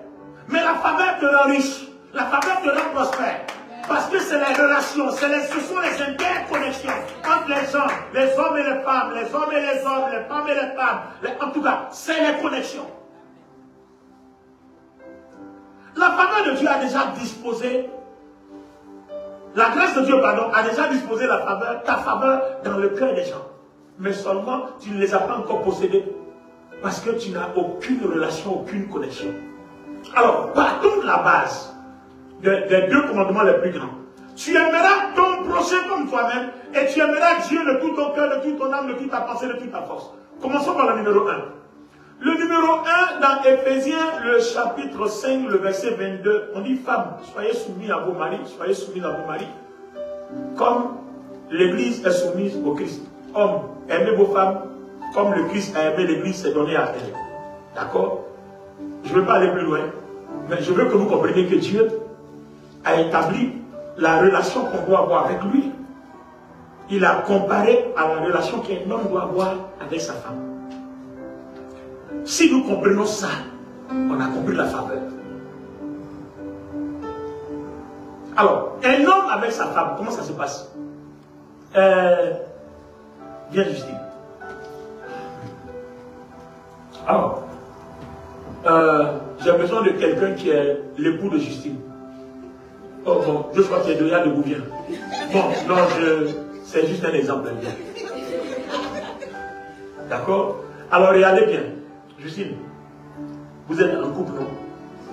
Mais la faveur te rend riche. La faveur te rend prospère. Parce c'est les relations, ce sont les interconnexions entre les gens, les hommes et les femmes, les hommes et les hommes, les femmes et les femmes. En tout cas, c'est les connexions. La faveur de Dieu a déjà disposé, la grâce de Dieu, pardon, a déjà disposé la faveur, ta faveur dans le cœur des gens. Mais seulement, tu ne les as pas encore possédés parce que tu n'as aucune relation, aucune connexion. Alors, partons de la base des deux commandements les plus grands. Tu aimeras ton prochain comme toi-même et tu aimeras Dieu de tout ton cœur, de toute ton âme, de toute ta pensée, de toute ta force. Commençons par le numéro 1. Le numéro 1 dans Éphésiens, le chapitre 5, le verset 22, on dit femmes, soyez soumis à vos maris, soyez soumis à vos maris, comme l'Église est soumise au Christ. Hommes, aimez vos femmes, comme le Christ a aimé l'Église, s'est donné à elle. D'accord? Je ne veux pas aller plus loin, mais je veux que vous compreniez que Dieu a établi la relation qu'on doit avoir avec lui. Il a comparé à la relation qu'un homme doit avoir avec sa femme. Si nous comprenons ça, on a compris la faveur. Alors, un homme avec sa femme, comment ça se passe? Viens, Justine. Alors, j'ai besoin de quelqu'un qui est l'époux de Justine. Oh bon, je crois qu'il y a déjà de vous bien. Bon, non, c'est juste un exemple. D'accord? Alors, regardez bien. Justine, vous êtes un couple, non?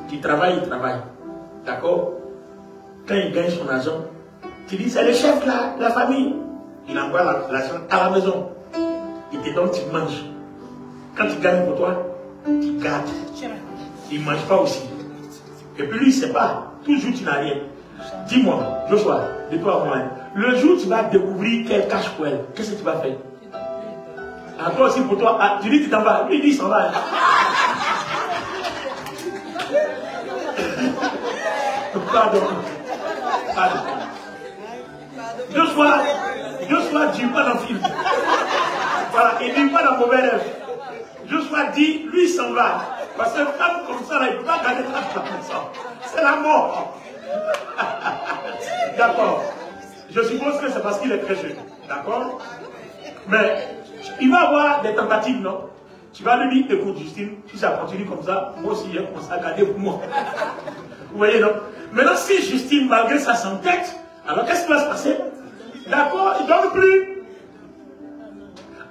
Qui travaille, il travaille. D'accord? Quand il gagne son argent, tu dis, c'est le chef là, de la famille. Il envoie l'argent à la maison. Il te donne, tu manges. Quand tu gagnes pour toi, tu gardes. Il ne mange pas aussi. Et puis lui, il ne sait pas. Toujours, tu n'as rien. Dis-moi, Joshua, dis-toi à moi, le jour où tu vas découvrir qu'elle cache pour elle, qu'est-ce que tu vas faire? Ah, toi aussi pour toi, tu dis tu t'en vas, lui il dit il s'en va. Pardon. Joshua dit pas dans le film. Voilà, il dit pas dans mauvais rêve. Joshua dit, lui il s'en va. Parce qu'une femme comme ça, là, il ne peut pas garder trace de la personne. C'est la mort. D'accord. Je suppose que c'est parce qu'il est très jeune. D'accord? Mais il va avoir des tentatives, non? Tu vas lui dire, écoute Justine, si ça continue comme ça, moi aussi, j'ai commencé à garder pour moi. Vous voyez, non? Maintenant, si Justine, malgré ça, s'entête, alors qu'est-ce qui va se passer? D'accord? Il ne donne plus.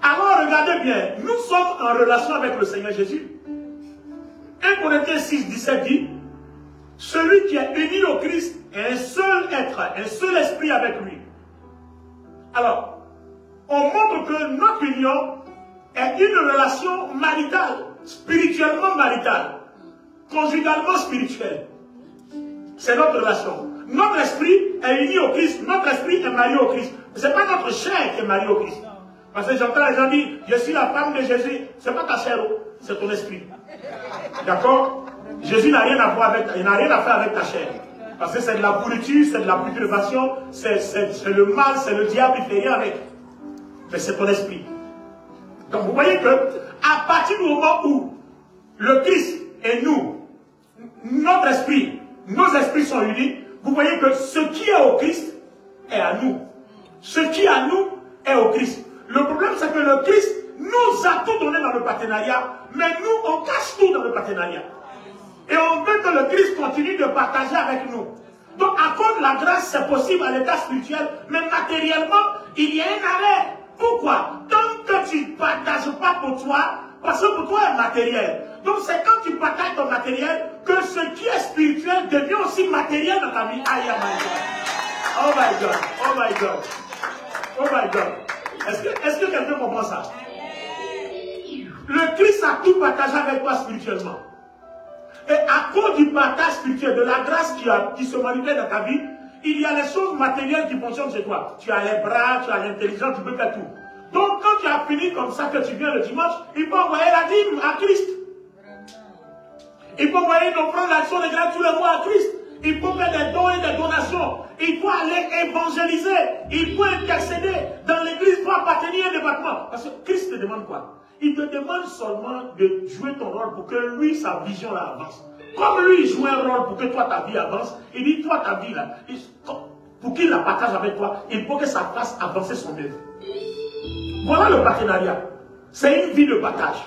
Alors, regardez bien, nous sommes en relation avec le Seigneur Jésus. 1 Corinthiens 6, 17 dit, celui qui est uni au Christ est un seul être, un seul esprit avec lui. Alors, on montre que notre union est une relation maritale, spirituellement maritale, conjugalement spirituelle. C'est notre relation. Notre esprit est uni au Christ, notre esprit est marié au Christ. Ce n'est pas notre chair qui est mariée au Christ. Parce que j'entends les gens dire, je suis la femme de Jésus. Ce n'est pas ta chair, c'est ton esprit. D'accord? Jésus n'a rien à voir avec, il n'a rien à faire avec ta chair. Parce que c'est de la pourriture, c'est de la putréfaction, c'est le mal, c'est le diable, il ne fait rien avec. Mais c'est ton esprit. Donc vous voyez que, à partir du moment où le Christ et nous, notre esprit, nos esprits sont unis, vous voyez que ce qui est au Christ est à nous. Ce qui est à nous est au Christ. Le problème, c'est que le Christ nous a tout donné dans le partenariat, mais nous, on cache tout dans le partenariat. Et on veut que le Christ continue de partager avec nous. Donc, à cause de la grâce, c'est possible à l'état spirituel, mais matériellement, il y a un arrêt. Pourquoi? Tant que tu ne partages pas pour toi, parce que pour toi est matériel. Donc, c'est quand tu partages ton matériel que ce qui est spirituel devient aussi matériel dans ta vie. Aïe, aïe, aïe. Oh my God, oh my God, oh my God. Est-ce que quelqu'un comprend ça? Le Christ a tout partagé avec toi spirituellement. Et à cause du partage spirituel, de la grâce qui se manifeste dans ta vie, il y a les choses matérielles qui fonctionnent chez toi. Tu as les bras, tu as l'intelligence, tu peux faire tout. Donc quand tu as fini comme ça, que tu viens le dimanche, il faut envoyer la dîme à Christ. Il faut envoyer une offrande d'action de grâce tous les mois à Christ. Il faut faire des dons et des donations. Il faut aller évangéliser. Il faut intercéder. Dans l'église, il faut appartenir à un département. Parce que Christ te demande quoi? Il te demande seulement de jouer ton rôle pour que lui, sa vision là avance. Comme lui, il joue un rôle pour que toi, ta vie avance, il dit, toi, ta vie là, pour qu'il la partage avec toi, il faut que ça fasse avancer son œuvre. Voilà le partenariat. C'est une vie de partage.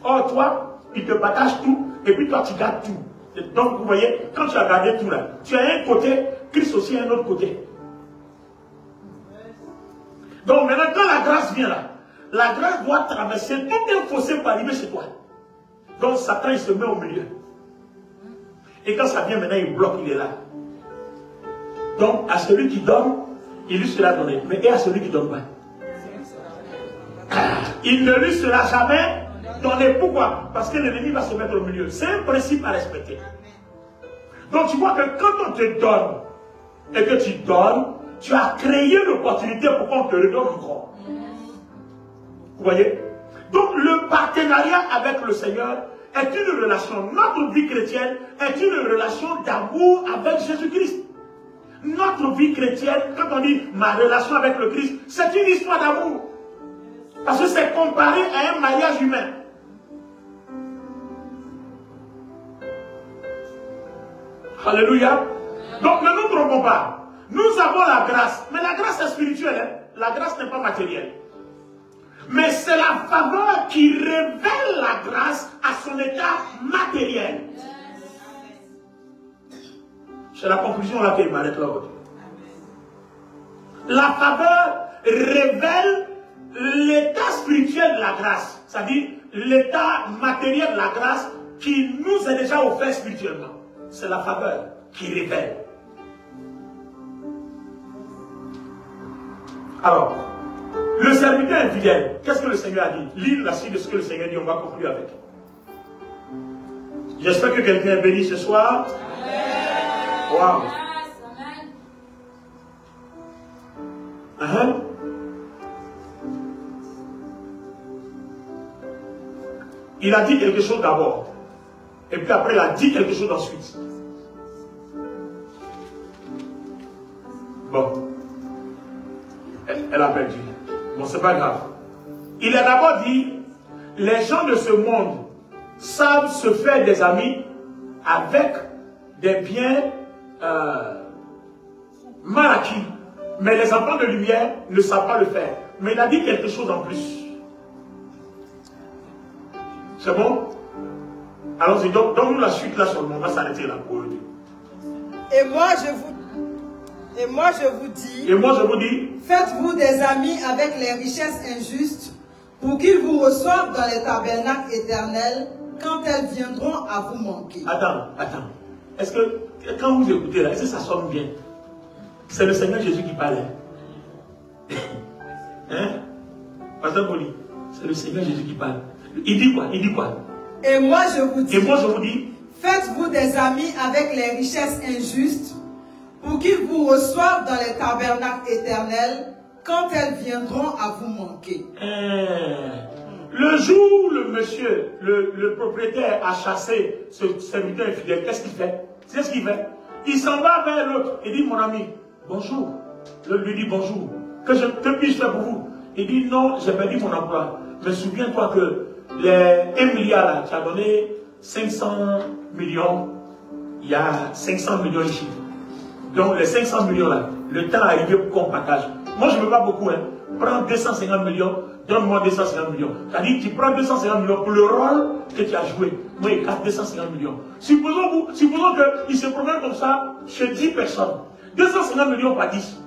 Or, toi, il te partage tout, et puis toi, tu gardes tout. Et donc, vous voyez, quand tu as gardé tout là, tu as un côté, Christ aussi a un autre côté. Donc, maintenant, quand la grâce vient là, la grâce doit traverser tout un fossé pour arriver chez toi. Donc, Satan, il se met au milieu. Et quand ça vient maintenant, il bloque, il est là. Donc, à celui qui donne, il lui sera donné. Mais et à celui qui ne donne pas, il ne lui sera jamais donné. Pourquoi? Parce que l'ennemi va se mettre au milieu. C'est un principe à respecter. Donc, tu vois que quand on te donne, et que tu donnes, tu as créé l'opportunité pour qu'on te le donne encore. Vous voyez? Donc, le partenariat avec le Seigneur est une relation. Notre vie chrétienne est une relation d'amour avec Jésus-Christ. Notre vie chrétienne, quand on dit ma relation avec le Christ, c'est une histoire d'amour. Parce que c'est comparé à un mariage humain. Alléluia. Donc ne nous trompons pas. Nous avons la grâce. Mais la grâce est spirituelle. Hein? La grâce n'est pas matérielle. Mais c'est la faveur qui révèle la grâce à son état matériel. C'est la conclusion là qu'il m'arrête là. La faveur révèle l'état spirituel de la grâce. C'est-à-dire l'état matériel de la grâce qui nous est déjà offert spirituellement. C'est la faveur qui révèle. Alors, le serviteur infidèle, qu'est-ce que le Seigneur a dit? Lis la suite de ce que le Seigneur dit, on va conclure avec. J'espère que quelqu'un est béni ce soir. Wow. Il a dit quelque chose d'abord. Et puis après, il a dit quelque chose ensuite. Bon. Elle a perdu. Bon, c'est pas grave. Il a d'abord dit, les gens de ce monde savent se faire des amis avec des biens mal acquis. Mais les enfants de lumière ne savent pas le faire. Mais il a dit quelque chose en plus. C'est bon? Allons-y, donne-nous la suite là seulement. On va s'arrêter là pour eux. Et moi je vous dis, faites-vous des amis avec les richesses injustes pour qu'ils vous reçoivent dans les tabernacles éternels quand elles viendront à vous manquer. Attends. Est-ce que quand vous écoutez là, est-ce que ça sonne bien? C'est le Seigneur Jésus qui parlait. Hein? Pasteur Boli, c'est le Seigneur Jésus qui parle. Il dit quoi? Et moi je vous dis, faites-vous des amis avec les richesses injustes pour qu'ils vous reçoivent dans les tabernacles éternels quand elles viendront à vous manquer. Le jour où le monsieur, le propriétaire a chassé ce serviteur infidèle, qu'est-ce qu'il fait? C'est ce qu'il fait. Il s'en va vers l'autre et dit, mon ami, bonjour. L'autre lui dit bonjour. Que puis-je faire pour vous? Il dit, non, j'ai perdu mon emploi. Mais souviens-toi que les 1 milliard là, tu as donné 500 millions. Il y a 500 millions ici. Donc les 500 millions là, le temps est arrivé pour qu'on partage. Moi je ne veux pas beaucoup. Hein. Prends 250 millions, donne-moi 250 millions. C'est-à-dire tu prends 250 millions pour le rôle que tu as joué. Moi il casse 250 millions. Supposons qu'il se promène comme ça chez 10 personnes. 250 millions par 10.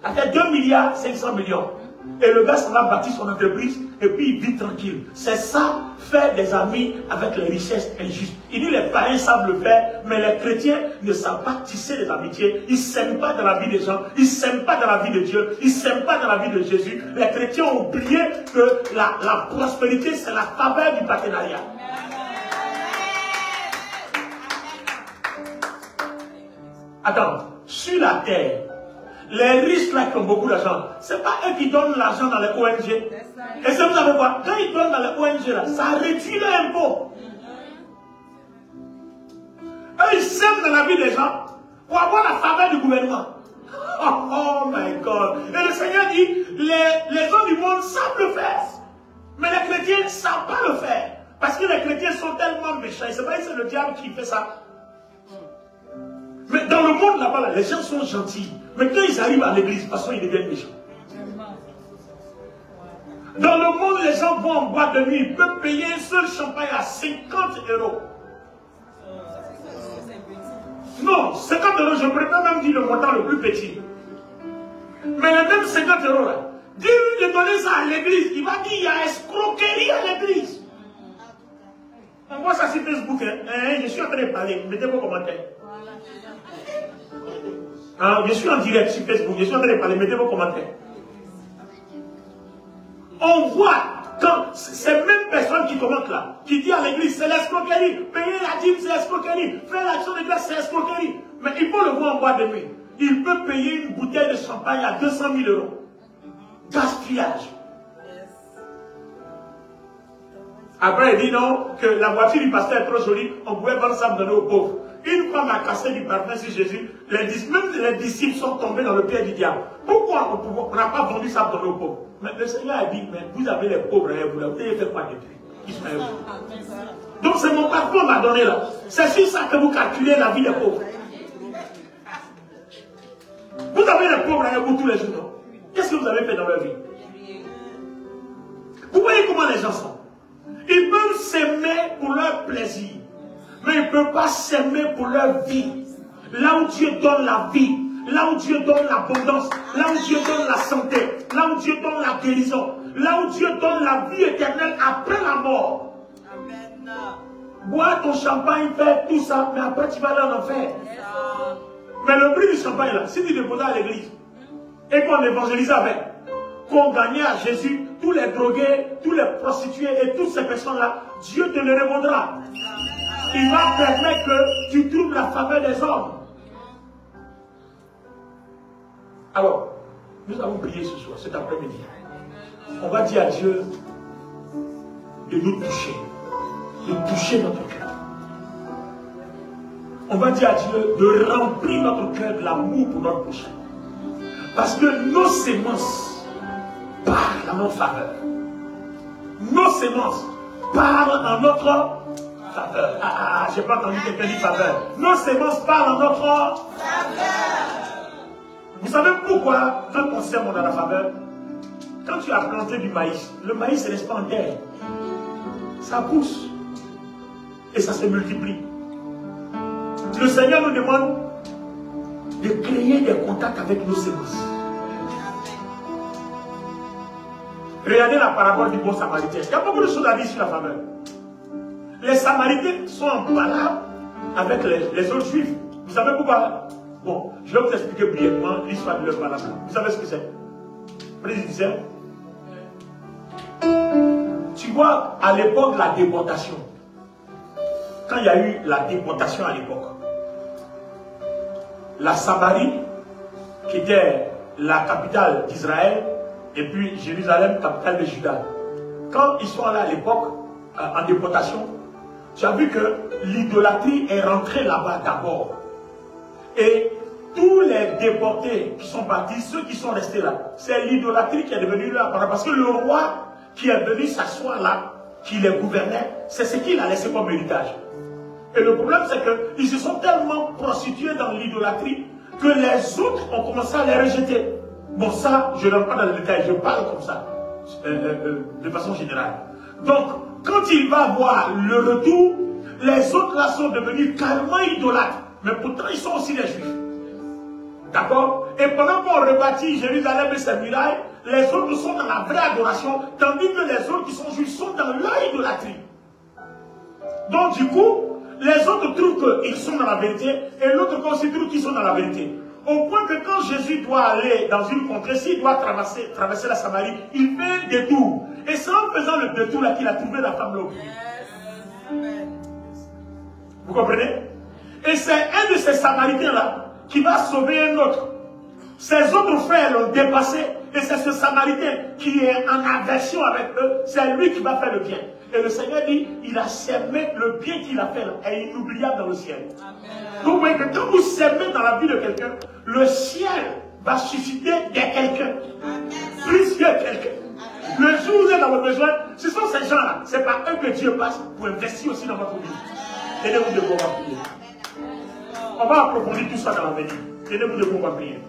Ça fait 2 milliards 500 millions. Et le gars s'en va bâtir son entreprise et puis il vit tranquille. C'est ça, faire des amis avec les richesses injustes. Il dit les païens savent le faire, mais les chrétiens ne savent pas tisser des amitiés. Ils ne s'aiment pas dans la vie des gens. Ils ne s'aiment pas dans la vie de Dieu. Ils ne s'aiment pas dans la vie de Jésus. Les chrétiens ont oublié que la prospérité, c'est la faveur du partenariat. Attends, sur la terre, les riches là qui ont beaucoup d'argent, ce n'est pas eux qui donnent l'argent dans les ONG. Et ça vous savez quoi? Quand ils donnent dans les ONG là, ça réduit les impôts. Eux ils sèment dans la vie des gens pour avoir la faveur du gouvernement. Oh my God. Et le Seigneur dit, les gens du monde savent le faire. Mais les chrétiens ne savent pas le faire. Parce que les chrétiens sont tellement méchants. Et c'est vrai que c'est le diable qui fait ça. Mais dans le monde là-bas, là, les gens sont gentils. Mais quand ils arrivent à l'église, de toute façon, ils deviennent méchants. Dans le monde, les gens vont en boîte de nuit. Ils peuvent payer un seul champagne à 50 €. Non, 50 €, je préfère même dire le montant le plus petit. Mais les mêmes 50 € là, dis-lui de donner ça à l'église. Il va dire il y a escroquerie à l'église. On voit ça sur Facebook. Je suis en train de parler. Mettez vos commentaires. Je suis en direct sur Facebook. Je suis en train de parler. Mettez vos commentaires. On voit quand ces mêmes personnes qui commentent là, qui disent à l'église, c'est l'escroquerie. Payer la dîme, c'est l'escroquerie. Faire l'action de grâce, c'est l'escroquerie. Mais il faut le voir en boîte de nuit. Il peut payer une bouteille de champagne à 200 000 €. Gaspillage. Après, il dit non, que la voiture du pasteur est trop jolie, on pouvait vendre ça, donner aux pauvres. Une femme a cassé du parfum sur Jésus, même les disciples sont tombés dans le piège du diable. Pourquoi on n'a pas vendu ça, donner aux pauvres? Mais le Seigneur a dit, mais vous avez les pauvres, vous avez fait quoi depuis? Donc c'est mon parfum qu'on m'a donné là. C'est sur ça que vous calculez la vie des pauvres. Vous avez les pauvres avec vous tous les jours, non? Qu'est-ce que vous avez fait dans leur vie? Vous voyez comment les gens sont? Ils peuvent s'aimer pour leur plaisir, mais ils ne peuvent pas s'aimer pour leur vie. Là où Dieu donne la vie, là où Dieu donne l'abondance, là où Dieu donne la santé, là où Dieu donne la guérison, là où Dieu donne la vie éternelle après la mort. Amen. Bois ton champagne, fais tout ça, mais après tu vas aller en enfer. Mais le prix du champagne là, si tu déposais à l'église et qu'on évangélisait avec, qu'on gagnait à Jésus, tous les drogués, tous les prostituées et toutes ces personnes-là, Dieu te le répondra. Il va permettre que tu trouves la faveur des hommes. Alors, nous allons prier ce soir, cet après-midi. On va dire à Dieu de nous toucher, de toucher notre cœur. On va dire à Dieu de remplir notre cœur de l'amour pour notre prochain. Parce que nos sémences parlent en notre faveur. Nos sémences parlent en notre faveur. J'ai pas entendu quelqu'un dire faveur. Nos sémences parlent en notre faveur. Vous savez pourquoi, quand on sème, on a la faveur? Quand tu as planté du maïs, le maïs ne reste pas en terre. Ça pousse. Et ça se multiplie. Le Seigneur nous demande de créer des contacts avec nos sémences. Regardez la parabole du bon samaritain. Il y a beaucoup de choses à dire sur la faveur. Les Samaritains sont en palabre avec les autres juifs. Vous savez pourquoi? Bon, je vais vous expliquer brièvement l'histoire de leur palabre. Vous savez ce que c'est? Président, tu vois, à l'époque de la déportation, quand il y a eu la déportation à l'époque, la Samarie, qui était la capitale d'Israël, et puis Jérusalem, capitale de Juda. Quand ils sont là à l'époque, en déportation, tu as vu que l'idolâtrie est rentrée là-bas d'abord. Et tous les déportés qui sont partis, ceux qui sont restés là, c'est l'idolâtrie qui est devenue là. Parce que le roi qui est venu s'asseoir là, qui les gouvernait, c'est ce qu'il a laissé comme héritage. Et le problème, c'est qu'ils se sont tellement prostitués dans l'idolâtrie que les autres ont commencé à les rejeter. Bon, ça, je ne rentre pas dans le détail, je parle comme ça, de façon générale. Donc, quand il va voir le retour, les autres là sont devenus carrément idolâtres. Mais pourtant, ils sont aussi des juifs. D'accord? Et pendant qu'on rebâtit Jérusalem et ses murailles, les autres sont dans la vraie adoration, tandis que les autres qui sont juifs sont dans leur idolâtrie. Donc, du coup, les autres trouvent qu'ils sont dans la vérité, et l'autre aussi trouve qu'ils sont dans la vérité. Au point que quand Jésus doit aller dans une contrée, s'il doit traverser la Samarie, il fait un détour. Et c'est en faisant le détour là qu'il a trouvé la femme l'autre. Vous comprenez? Et c'est un de ces Samaritains là qui va sauver un autre. Ses autres frères l'ont dépassé, et c'est ce Samaritain qui est en aversion avec eux, c'est lui qui va faire le bien. Et le Seigneur dit, il a semé le bien qu'il a fait là, et il l'oublia dans le ciel. Amen. Donc vous voyez que quand vous semez dans la vie de quelqu'un, le ciel va susciter des quelqu'un. Plusieurs quelqu'un. Le jour où vous êtes dans vos besoins, ce sont ces gens-là. C'est par eux que Dieu passe pour investir aussi dans votre vie. Aidez-vous de pouvoir prier. on va approfondir tout ça dans l'avenir. Tenez-vous debout, on va prier.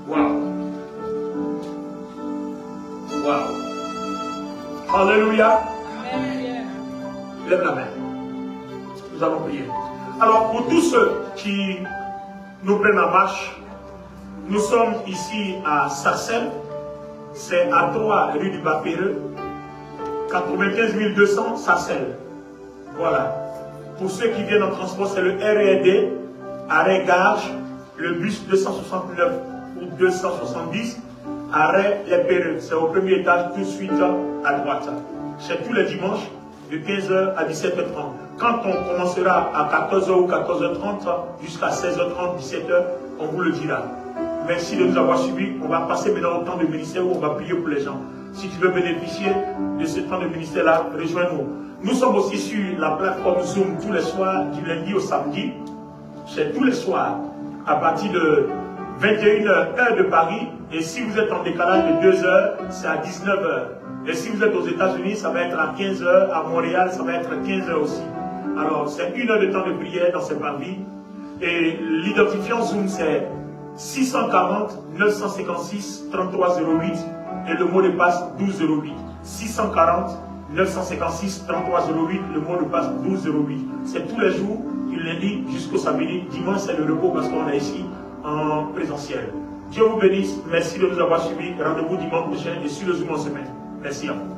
Waouh. Waouh. Alléluia. Lève la main. Nous allons prier. Alors, pour tous ceux qui nous prennent en marche, nous sommes ici à Sarcelles. C'est à 3 rue du Bas-Péreux. 95 200 Sarcelles. Voilà. Pour ceux qui viennent en transport, c'est le RED, arrêt Gage, le bus 269 ou 270, arrêt Les Péreux. C'est au premier étage, tout de suite à droite. C'est tous les dimanches, de 15h à 17h30. Quand on commencera à 14h ou 14h30, jusqu'à 16h30, 17h, on vous le dira. Merci de nous avoir suivis. On va passer maintenant au temps de ministère où on va prier pour les gens. Si tu veux bénéficier de ce temps de ministère-là, rejoins-nous. Nous sommes aussi sur la plateforme Zoom tous les soirs, du lundi au samedi. C'est tous les soirs, à partir de 21h, heure de Paris. Et si vous êtes en décalage de 2 heures, c'est à 19h. Et si vous êtes aux États-Unis, ça va être à 15h. À Montréal, ça va être à 15h aussi. Alors, c'est 1 heure de temps de prière dans cette partie. Et l'identifiant Zoom, c'est 640 956 3308 et le mot de passe 1208. 640 956 3308, le mot de passe 1208. C'est tous les jours, du lundi jusqu'au samedi. Dimanche, c'est le repos parce qu'on est ici en présentiel. Dieu vous bénisse. Merci de nous avoir suivis. Rendez-vous dimanche prochain et sur le Zoom en semaine. Merci à vous.